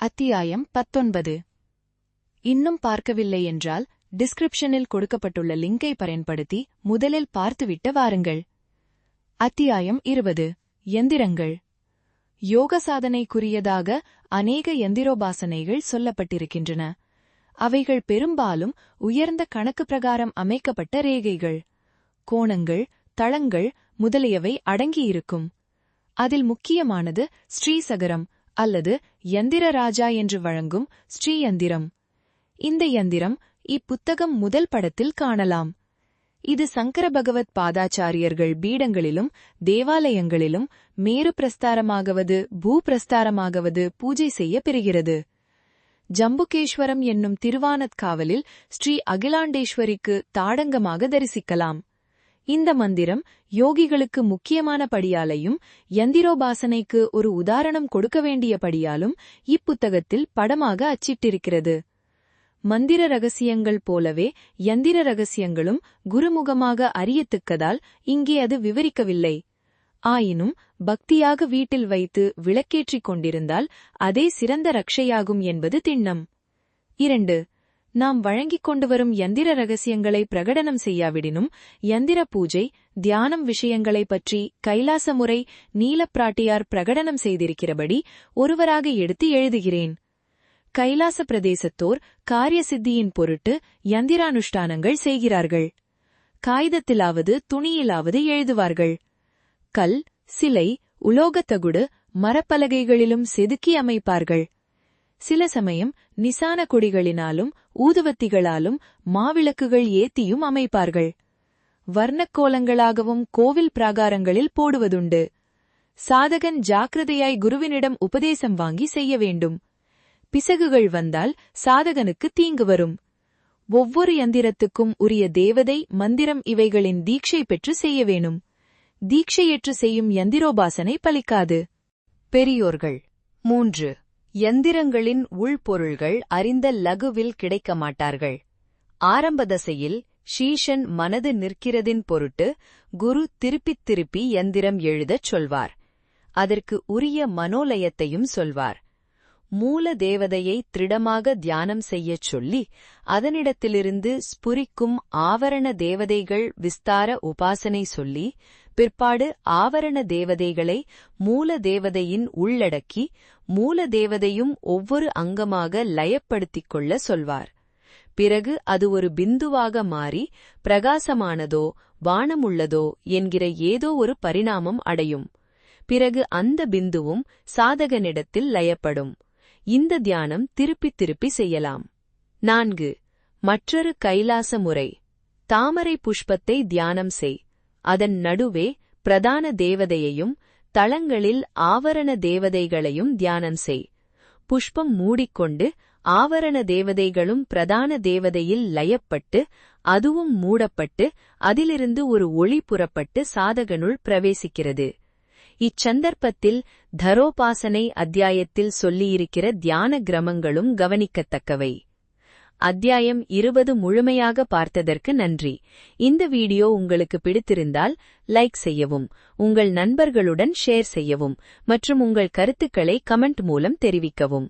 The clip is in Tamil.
அத்தியாயம் 19. இன்னும் பார்க்கவில்லை என்றால் டிஸ்கிரிப்ஷனில் கொடுக்கப்பட்டுள்ள லிங்கை பயன்படுத்தி முதலில் பார்த்துவிட்டு வாருங்கள். அத்தியாயம் 20. எந்திரங்கள். யோக சாதனைக்குரியதாக அநேக எந்திரோபாசனைகள் சொல்லப்பட்டிருக்கின்றன. அவைகள் பெரும்பாலும் உயர்ந்த கணக்கு பிரகாரம் அமைக்கப்பட்ட ரேகைகள், கோணங்கள், தளங்கள் முதலியவை அடங்கியிருக்கும். அதில் முக்கியமானது ஸ்ரீசகரம் அல்லது யந்திர ராஜா என்று வழங்கும் ஸ்ரீயந்திரம். இந்த யந்திரம் இப்புத்தகம் முதல் படத்தில் காணலாம். இது சங்கர பகவத் பாதாச்சாரியர்கள் பீடங்களிலும் தேவாலயங்களிலும் மேரு பிரஸ்தாரமாகவது பூபிரஸ்தாரமாகவது பூஜை செய்ய பெறுகிறது. ஜம்புகேஸ்வரம் என்னும் திருவானத்காவலில் ஸ்ரீ அகிலாண்டேஸ்வரிக்கு தாடங்கமாக தரிசிக்கலாம். இந்த மந்திரம் யோகிகளுக்கு முக்கியமான படியாலையும் யந்திரோபாசனைக்கு ஒரு உதாரணம் கொடுக்க வேண்டிய படியாலும் இப்புத்தகத்தில் படமாக அச்சிட்டிருக்கிறது. மந்திர ரகசியங்கள் போலவே யந்திர ரகசியங்களும் குருமுகமாக அறியத்தக்கதால் இங்கே அது விவரிக்கவில்லை. ஆயினும் பக்தியாக வீட்டில் வைத்து விளக்கேற்றிக் கொண்டிருந்தால் அதே சிறந்த ரக்ஷையாகும் என்பது திண்ணம். 2. நாம் வழங்கிக் கொண்டு வரும் யந்திர ரகசியங்களை பிரகடனம் செய்யாவிடினும் யந்திர பூஜை தியானம் விஷயங்களைப் பற்றி கைலாச முறை நீலப்பிராட்டியார் பிரகடனம் செய்திருக்கிறபடி ஒருவராக எடுத்து எழுதுகிறேன். கைலாச பிரதேசத்தோர் காரிய சித்தியின் பொருட்டு யந்திரானுஷ்டானங்கள் செய்கிறார்கள். காகிதத்திலாவது துணியிலாவது எழுதுவார்கள். கல், சிலை, உலோகத்தகுடு, மரப்பலகைகளிலும் செதுக்கி அமைப்பார்கள். சில சமயம் நிசான கொடிகளினாலும் ஊதுவத்திகளாலும் மாவிளக்குகள் ஏத்தியும் அமைப்பார்கள். வர்ணக்கோலங்களாகவும் கோவில் பிராகாரங்களில் போடுவதுண்டு. சாதகன் ஜாக்கிரதையாய் குருவினிடம் உபதேசம் வாங்கி செய்ய வேண்டும். பிசகுகள் வந்தால் சாதகனுக்கு தீங்கு வரும். ஒவ்வொரு யந்திரத்துக்கும் உரிய தேவதை மந்திரம் இவைகளின் தீட்சை பெற்று செய்ய வேணும். தீட்சையற்று செய்யும் யந்திரோபாசனை பலிக்காது. பெரியோர்கள். 3. யந்திரங்களின் உள்பொருள்கள் அறிந்த லகுவில் கிடைக்க மாட்டார்கள். ஆரம்ப தசையில் ஷீஷன் மனது நிற்கிறதின் பொருட்டு குரு திருப்பித் திருப்பி யந்திரம் எழுதச் சொல்வார். அதற்கு உரிய மனோலயத்தையும் சொல்வார். மூல தேவதையை திடமாக தியானம் செய்யச் சொல்லி அதனிடத்திலிருந்து ஸ்புரிக்கும் ஆவரண தேவதைகள் விஸ்தார உபாசனை சொல்லி பிற்பாடு ஆவரண தேவதைகளை மூல தேவதையின் உள்ளடக்கி மூல தேவதையும் ஒவ்வொரு அங்கமாக லயப்படுத்திக் கொள்ள சொல்வார். பிறகு அது ஒரு பிந்துவாக மாறி பிரகாசமானதோ வானமுள்ளதோ என்கிற ஏதோ ஒரு பரிணாமம் அடையும். பிறகு அந்த பிந்துவும் சாதகனிடத்தில் லயப்படும். இந்த தியானம் திருப்பி திருப்பி செய்யலாம். 4. மற்றொரு கைலாச முறை. தாமரை புஷ்பத்தை தியானம் செய். அதன் நடுவே பிரதான தேவதையையும் தளங்களில் ஆவரண தேவதைகளையும் தியானம் செய். புஷ்பம் மூடிக்கொண்டு ஆவரண தேவதைகளும் பிரதான தேவதையில் லயப்பட்டு அதுவும் மூடப்பட்டு அதிலிருந்து ஒரு ஒளி புறப்பட்டு சாதகனுள் பிரவேசிக்கிறது. இச்சந்தர்ப்பத்தில் தரோபாசனை அத்தியாயத்தில் சொல்லியிருக்கிற தியான கிரமங்களும் கவனிக்கத்தக்கவை. அத்தியாயம் 20 முழுமையாக பார்த்ததற்கு நன்றி. இந்த வீடியோ உங்களுக்கு பிடித்திருந்தால் லைக் செய்யவும், உங்கள் நண்பர்களுடன் ஷேர் செய்யவும் மற்றும் உங்கள் கருத்துக்களை கமெண்ட் மூலம் தெரிவிக்கவும்.